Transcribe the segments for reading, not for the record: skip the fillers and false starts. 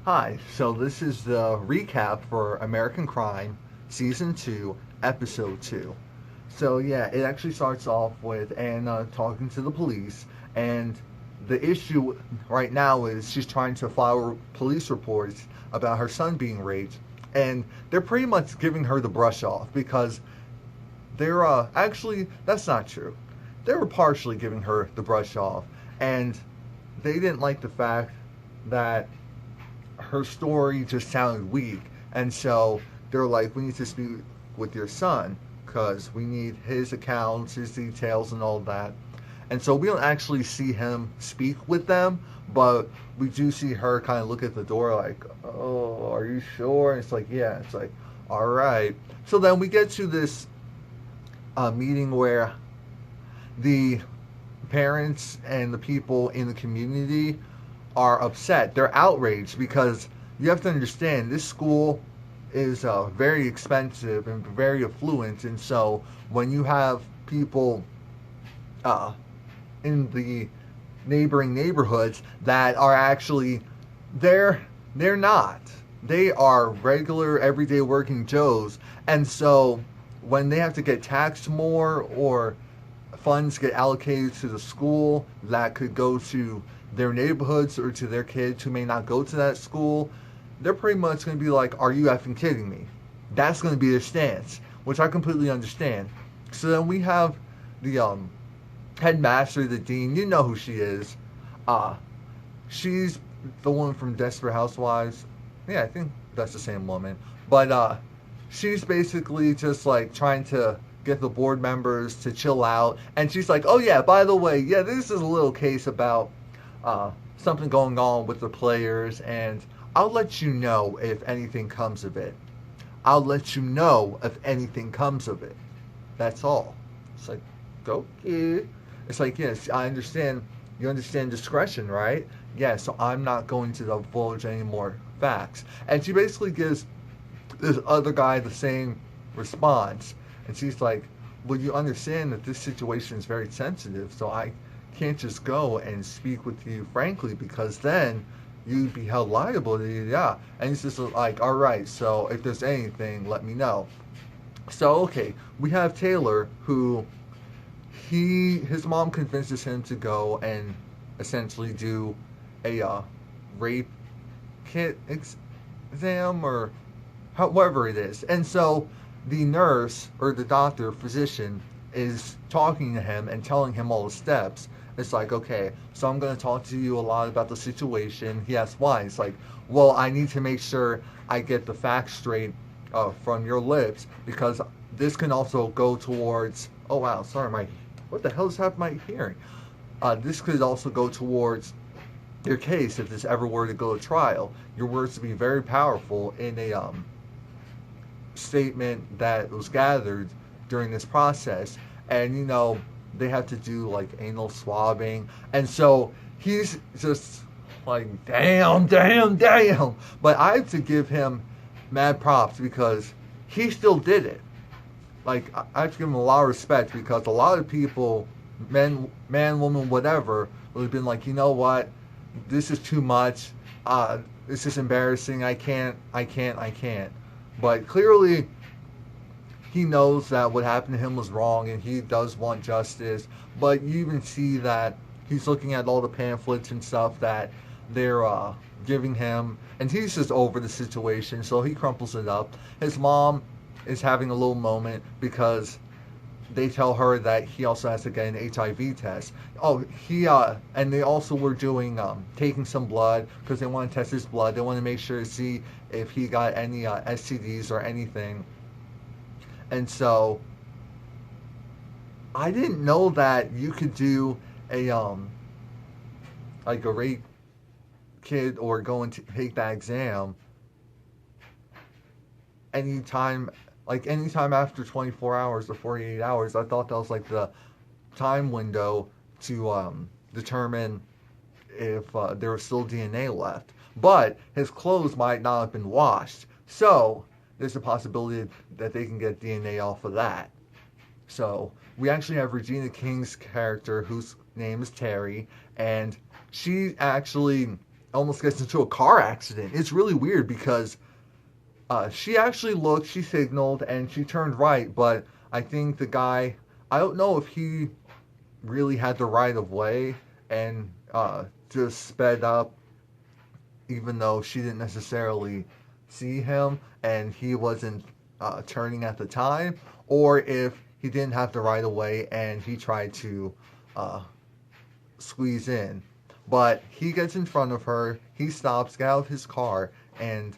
Hi, so this is the recap for American Crime, Season 2, Episode 2. So, yeah, it actually starts off with Anna talking to the police, and the issue right now is she's trying to file police reports about her son being raped, and they're pretty much giving her the brush off because actually, that's not true. They were partially giving her the brush off, and they didn't like the fact that her story just sounded weak, and so they're like, we need to speak with your son because we need his accounts, his details, and all that. And so we don't actually see him speak with them, but we do see her kind of look at the door like, "Oh, are you sure?" And it's like, "Yeah." It's like, "All right." So then we get to this meeting where the parents and the people in the community are upset. They're outraged because you have to understand this school is very expensive and very affluent, and so when you have people uh, in the neighboring neighborhoods that are actually they're they're not. They are regular everyday working Joes, and so when they have to get taxed more or funds get allocated to the school that could go to their neighborhoods or to their kids who may not go to that school, they're pretty much going to be like, "Are you effing kidding me?" That's going to be their stance, which I completely understand. So then we have the headmaster, the dean. You know who she is. Uh, she's the one from Desperate Housewives. Yeah, I think that's the same woman. But she's basically just like trying to get the board members to chill out. And she's like, "Oh yeah, by the way, yeah, this is a little case about something going on with the players, and I'll let you know if anything comes of it. I'll let you know if anything comes of it. That's all." It's like, okay. It's like, yes, I understand. You understand discretion, right? Yeah, so I'm not going to divulge any more facts. And she basically gives this other guy the same response. And she's like, "Well, you understand that this situation is very sensitive, so I can't just go and speak with you frankly because then you'd be held liable." Yeah. And he's just like, "All right, so if there's anything, let me know." So, okay, we have Taylor who his mom convinces him to go and essentially do a rape kit exam or however it is. And so the nurse or the doctor, physician, is talking to him and telling him all the steps. It's like, okay, so I'm going to talk to you a lot about the situation. He asks why. It's like, well, I need to make sure I get the facts straight from your lips because this can also go towards. Oh wow, sorry, what the hell is happening to my hearing? This could also go towards your case if this ever were to go to trial. Your words to be very powerful in a statement that was gathered during this process. And they have to do like anal swabbing, and so he's just like, damn, damn, damn. But I have to give him mad props because he still did it. Like, I have to give him a lot of respect because a lot of people, man, woman, whatever, would have been like, you know what, this is too much. This is embarrassing. I can't. But clearly, he knows that what happened to him was wrong and he does want justice. But you even see that he's looking at all the pamphlets and stuff that they're giving him, and he's just over the situation, so he crumples it up. His mom is having a little moment because they tell her that he also has to get an HIV test. Oh, and they also were doing taking some blood because they want to test his blood. They want to make sure to see if he got any STDs or anything. And so I didn't know that you could do a like a rape kid or go and take that exam anytime, like anytime after 24 hours or 48 hours. I thought that was like the time window to determine if there was still DNA left. But his clothes might not have been washed, so there's a possibility that they can get DNA off of that. So we actually have Regina King's character, whose name is Terry, and she actually almost gets into a car accident. It's really weird because she actually looked, she signaled, and she turned right, but I think the guy, I don't know if he really had the right of way and just sped up, even though she didn't necessarily see him and he wasn't turning at the time, or if he didn't have the right of way and he tried to uh, squeeze in. But he gets in front of her, he stops, get out of his car, and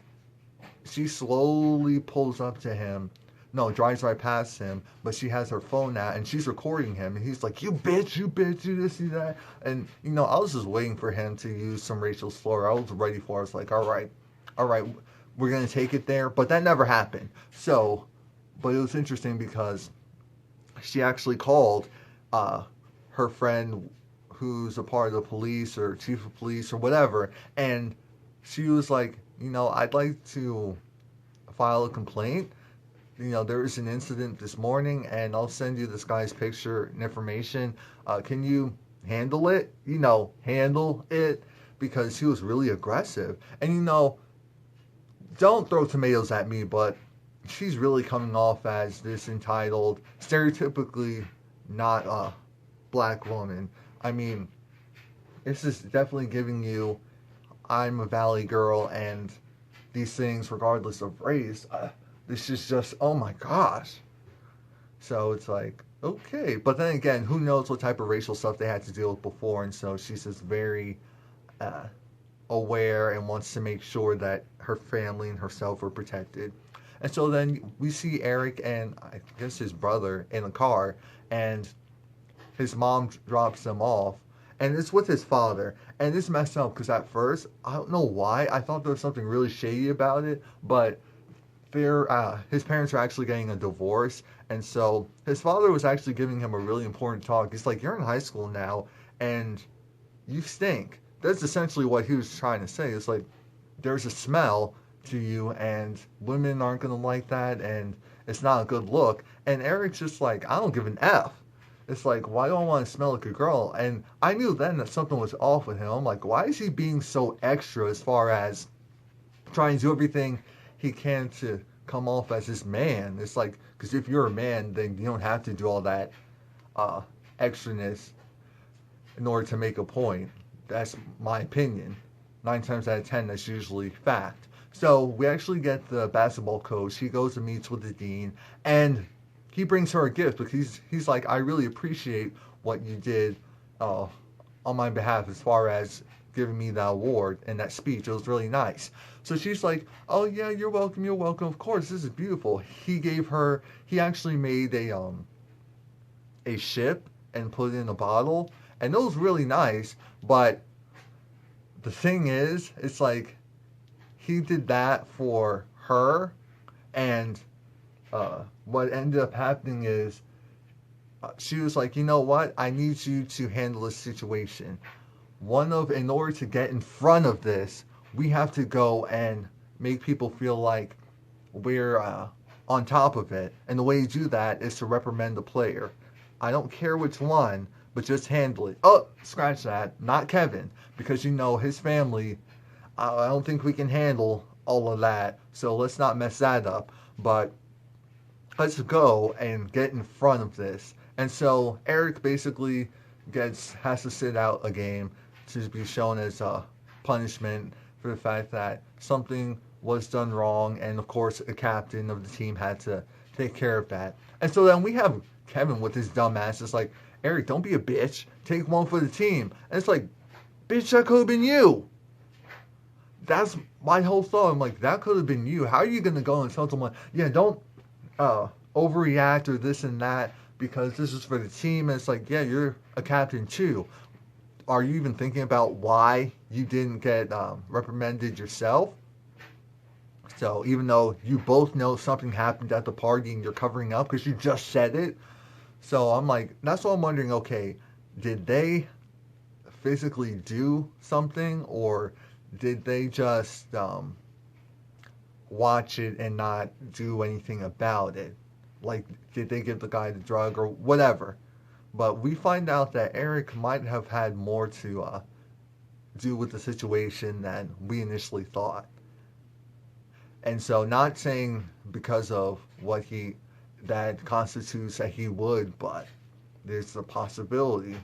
she slowly pulls up to him. No, drives right past him, but she has her phone out and she's recording him. And he's like, "You bitch, you bitch, you this, you that." And, I was just waiting for him to use some racial slur. I was ready for it. I was like, all right, we're going to take it there. But that never happened. So, but it was interesting because she actually called uh, her friend who's a part of the police or chief of police or whatever. And she was like, I'd like to file a complaint. There was an incident this morning, and I'll send you this guy's picture and information. Can you handle it? Handle it, because he was really aggressive. And don't throw tomatoes at me, but she's really coming off as this entitled, stereotypically not a black woman. I mean, this is definitely giving you, I'm a valley girl, and these things, regardless of race. This is just, oh my gosh. So it's like, okay. But then again, who knows what type of racial stuff they had to deal with before. And so she's just very uh, aware and wants to make sure that her family and herself are protected. And so then we see Eric and I guess his brother in a car, and his mom drops them off. And it's with his father. And it's messed up because at first, I don't know why, I thought there was something really shady about it. But his parents are actually getting a divorce, and so his father was actually giving him a really important talk. He's like, "You're in high school now, and you stink." That's essentially what he was trying to say. It's like, there's a smell to you, and women aren't gonna like that, and it's not a good look. And Eric's just like, I don't give an F. It's like, why do I want to smell like a girl? And I knew then that something was off with him. I'm like, why is he being so extra as far as trying to do everything he can to come off as this man? It's like, because if you're a man, then you don't have to do all that uh, extraness in order to make a point. That's my opinion. 9 times out of 10, that's usually fact. So we actually get the basketball coach. He goes and meets with the dean, and he brings her a gift because he's like, I really appreciate what you did uh, on my behalf as far as giving me the award and that speech. It was really nice. So she's like, "Oh yeah, you're welcome. You're welcome. Of course, this is beautiful." He actually made a ship and put it in a bottle, and it was really nice. But the thing is, it's like he did that for her, and what ended up happening is she was like, "You know what? I need you to handle this situation. In order to get in front of this, we have to go and make people feel like we're on top of it. And the way you do that is to reprimand the player. I don't care which one, but just handle it." Oh, scratch that. Not Kevin, because his family. I don't think we can handle all of that. So let's not mess that up. But let's go and get in front of this. And so Eric basically has to sit out a game to be shown as a punishment for the fact that something was done wrong, and of course a captain of the team had to take care of that. And so then we have Kevin with his dumb ass. It's like, "Eric, don't be a bitch. Take one for the team." And it's like, bitch, that could have been you. That's my whole thought. I'm like, that could have been you. How are you gonna go and tell someone, yeah, don't overreact or this and that because this is for the team? And it's like, yeah, you're a captain too. Are you even thinking about why you didn't get reprimanded yourself? So even though you both know something happened at the party and you're covering up because you just said it. So I'm like, that's what I'm wondering. Okay, did they physically do something, or did they just watch it and not do anything about it? Like, did they give the guy the drug or whatever? But we find out that Eric might have had more to do with the situation than we initially thought. And so, not saying because of what he that constitutes that he would, but there's a possibility.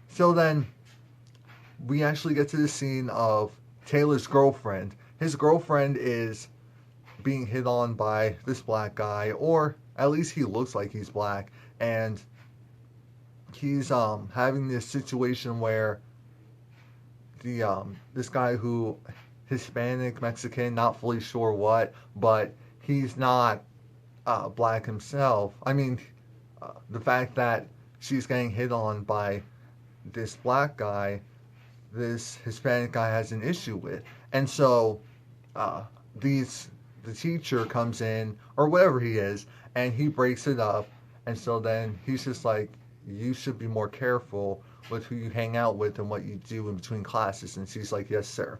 So then we actually get to the scene of Taylor's girlfriend. His girlfriend is being hit on by this black guy, or at least he looks like he's black, and he's having this situation where the this guy who Hispanic, Mexican, not fully sure what, but he's not black himself. I mean, the fact that she's getting hit on by this black guy, this Hispanic guy has an issue with, and so uh, these the teacher comes in or whatever he is, and he breaks it up, and so then he's just like, you should be more careful with who you hang out with and what you do in between classes, and she's like, yes sir.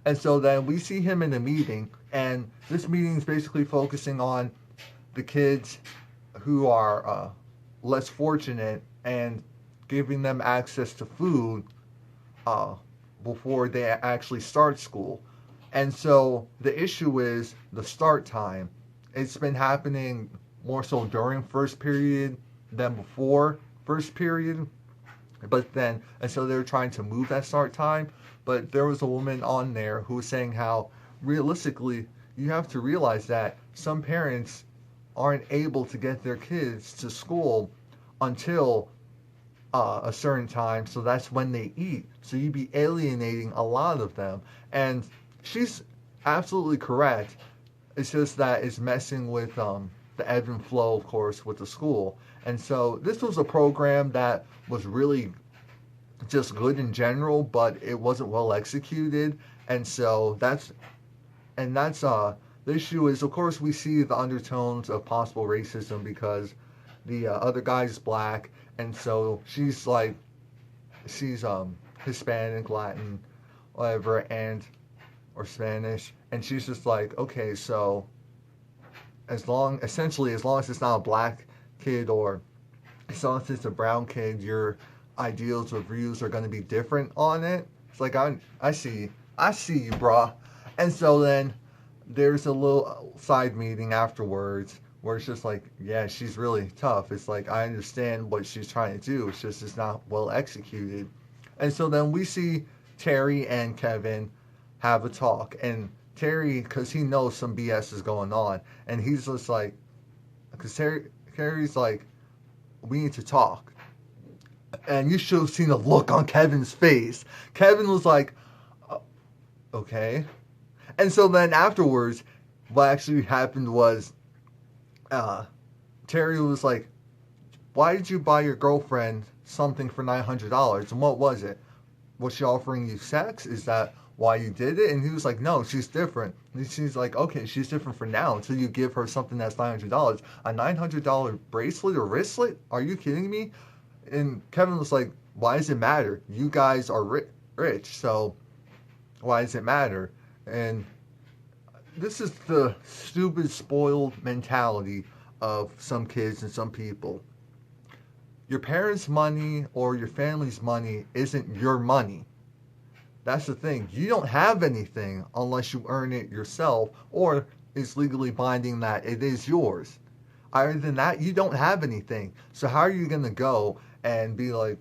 And so then we see him in a meeting, and this meeting is basically focusing on the kids who are less fortunate and giving them access to food uh, before they actually start school. And so the issue is the start time. It's been happening more so during first period than before first period. But then, and so they're trying to move that start time. But there was a woman on there who was saying how realistically, you have to realize that some parents aren't able to get their kids to school until a certain time, so that's when they eat. So you'd be alienating a lot of them. And she's absolutely correct. It's just that it's messing with the ebb and flow, of course, with the school. And so this was a program that was really just good in general, but it wasn't well executed. And so that's the issue is, of course, we see the undertones of possible racism because the other guy's black, and so she's Hispanic, Latin, whatever, and or Spanish, and she's just like, okay, so as long as it's not a black kid or as long as it's a brown kid, your ideals or views are going to be different on it. It's like I see you, brah. And so then there's a little side meeting afterwards where it's just like, yeah, she's really tough. It's like I understand what she's trying to do. It's just it's not well executed. And so then we see Terry and Kevin have a talk, and Terry, because he knows some BS is going on, and he's just like, because Terry's like, we need to talk. And you should have seen the look on Kevin's face. Kevin was like, okay. And so then afterwards, what actually happened was Terry was like, why did you buy your girlfriend something for $900? And what was it? Was she offering you sex? Is that why you did it? And he was like, no, she's different. And she's like, okay, she's different for now until you give her something that's $900. A $900 bracelet or wristlet? Are you kidding me? And Kevin was like, why does it matter? You guys are rich, so why does it matter? And this is the stupid, spoiled mentality of some kids and some people. Your parents' money or your family's money isn't your money. That's the thing. You don't have anything unless you earn it yourself or is legally binding that it is yours. Other than that, you don't have anything. So how are you going to go and be like,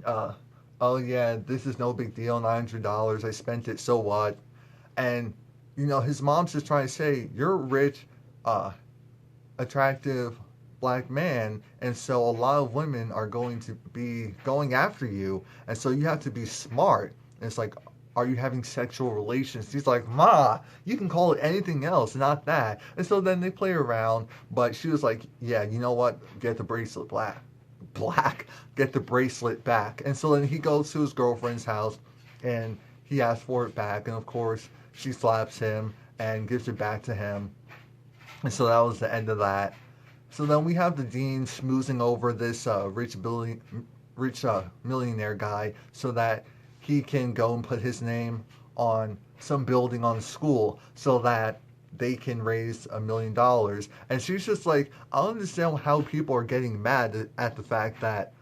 oh yeah, this is no big deal, $900, I spent it, so what? And, you know, his mom's just trying to say, you're a rich, attractive black man, and so a lot of women are going to be going after you, and so you have to be smart. And it's like, are you having sexual relations? He's like, Ma, you can call it anything else, not that. And so then they play around, but she was like, yeah, you know what? Get the bracelet get the bracelet back. And so then he goes to his girlfriend's house and he asks for it back, and of course she slaps him and gives it back to him. And so that was the end of that. So then we have the dean schmoozing over this rich millionaire guy so that he can go and put his name on some building on the school so that they can raise $1 million. And she's just like, I don't understand how people are getting mad at the fact that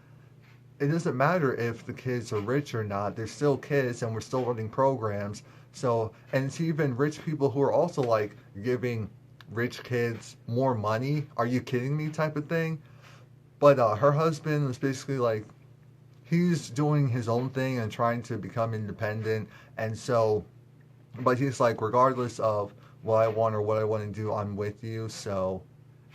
it doesn't matter if the kids are rich or not. They're still kids, and we're still running programs. So, and it's even rich people who are also like giving rich kids more money. Are you kidding me? Type of thing. But her husband was basically like, he's doing his own thing and trying to become independent. And so, but he's like, regardless of what I want or what I want to do, I'm with you. So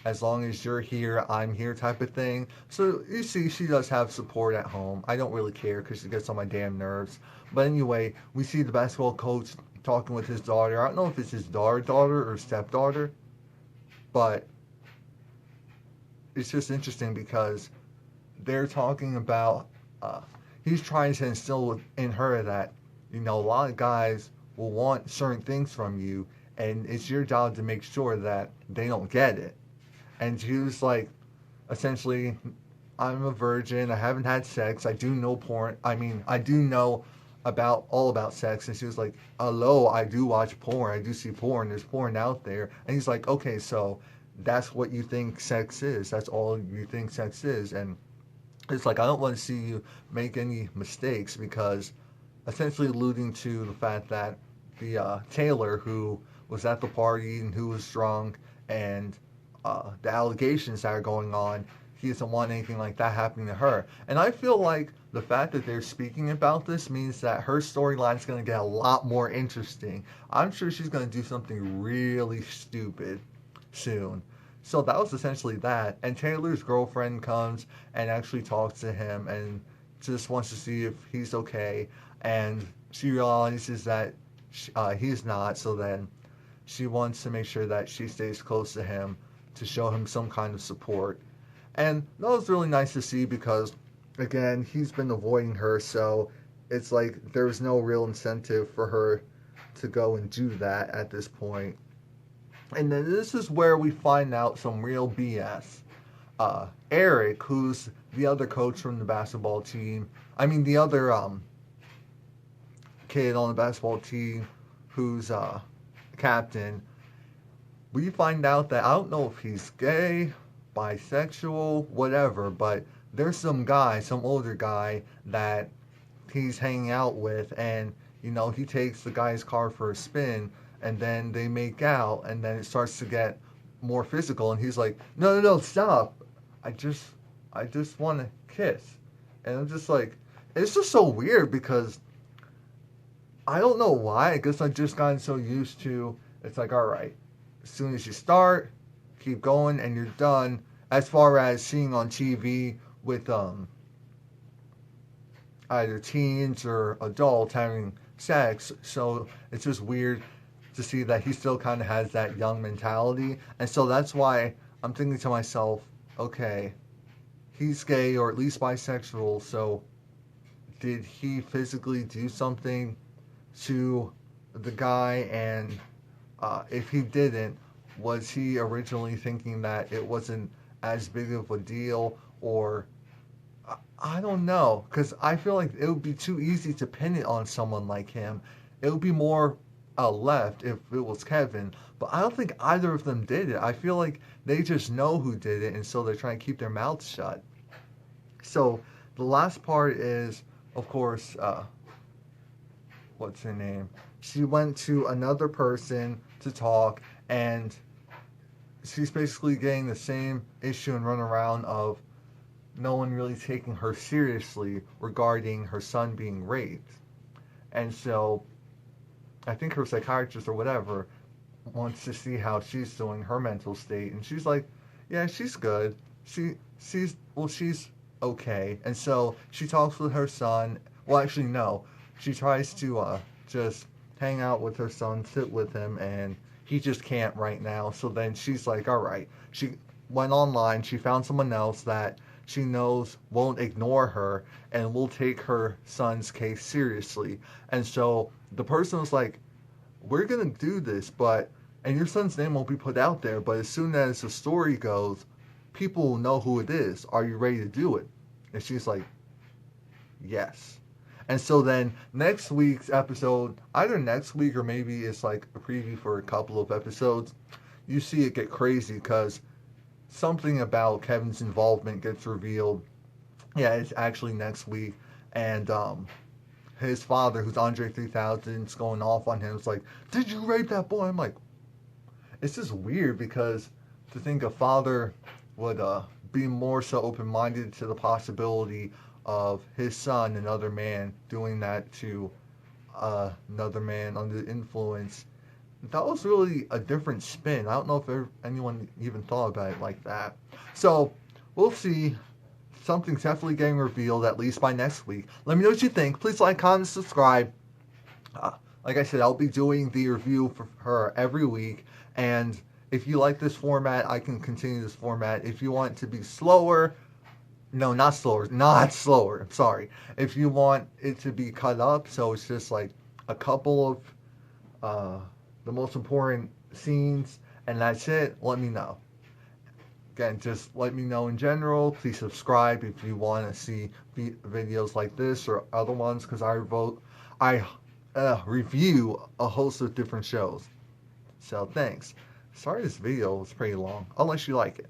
as long as you're here, I'm here, type of thing. So you see, she does have support at home. I don't really care because she gets on my damn nerves. But anyway, we see the basketball coach talking with his daughter. I don't know if it's his daughter or stepdaughter, but it's just interesting because they're talking about uh, he's trying to instill in her that, you know, a lot of guys will want certain things from you, and it's your job to make sure that they don't get it. And she was like, essentially, I'm a virgin. I haven't had sex. I do know porn. I mean, I do know about all about sex. And she was like, hello, I do watch porn. I do see porn. There's porn out there. And he's like, okay, so that's what you think sex is. That's all you think sex is. And it's like, I don't want to see you make any mistakes, because essentially alluding to the fact that the Taylor who was at the party and who was drunk, and the allegations that are going on, he doesn't want anything like that happening to her. And I feel like the fact that they're speaking about this means that her storyline is going to get a lot more interesting. I'm sure she's going to do something really stupid soon. So that was essentially that. And Taylor's girlfriend comes and actually talks to him and just wants to see if he's okay. And she realizes that he's not. So then she wants to make sure that she stays close to him to show him some kind of support. And that was really nice to see because, again, he's been avoiding her. So it's like there's no real incentive for her to go and do that at this point. And then this is where we find out some real BS. Eric, who's the other coach from the basketball team, I mean the other kid on the basketball team who's captain, we find out that I don't know if he's gay, bisexual, whatever, but there's some guy, some older guy that he's hanging out with, and you know, he takes the guy's car for a spin, and then they make out, and then it starts to get more physical, and he's like, no, no, no, stop. I just I just want to kiss. And I'm just like, it's just so weird because I don't know why. I guess I've just gotten so used to, it's like, all right, as soon as you start, keep going and you're done. As far as seeing on TV with either teens or adults having sex, so it's just weird to see that he still kind of has that young mentality. And so that's why I'm thinking to myself, okay, he's gay or at least bisexual, so did he physically do something to the guy? And if he didn't, was he originally thinking that it wasn't as big of a deal? Or I don't know, because I feel like it would be too easy to pin it on someone like him. It would be more left if it was Kevin, but I don't think either of them did it. I feel like they just know who did it, and so they're trying to keep their mouths shut. So the last part is, of course, what's her name? She went to another person to talk, and she's basically getting the same issue and runaround of no one really taking her seriously regarding her son being raped. And so I think her psychiatrist or whatever wants to see how she's doing, her mental state, and she's like, yeah, she's good. She's okay. And so she talks with her son. Well, actually, no. She tries to just hang out with her son, sit with him, and he just can't right now. So then she's like, all right. She went online. She found someone else that she knows won't ignore her and will take her son's case seriously. And so the person was like, we're going to do this, and your son's name won't be put out there, but as soon as the story goes, people will know who it is. Are you ready to do it? And she's like, yes. And so then next week's episode, either next week or maybe it's like a preview for a couple of episodes, you see it get crazy because something about Kevin's involvement gets revealed Yeah, it's actually next week. And his father, who's Andre 3000, is going off on him. It's like, did you rape that boy? I'm like, it's just weird because to think a father would be more so open minded to the possibility of his son, another man, doing that to another man under the influence. That was really a different spin. I don't know if anyone even thought about it like that. So we'll see. Something's definitely getting revealed at least by next week. Let me know what you think. Please like, comment, subscribe. Uh, like I said, I'll be doing the review for her every week. And if you like this format, I can continue this format. If you want it to be slower, no, not slower, not slower. I'm sorry. If you want it to be cut up, so it's just like a couple of the most important scenes, and that's it, let me know. Again, just let me know in general. Please subscribe if you want to see videos like this or other ones, because I review a host of different shows. So thanks. Sorry this video was pretty long, unless you like it.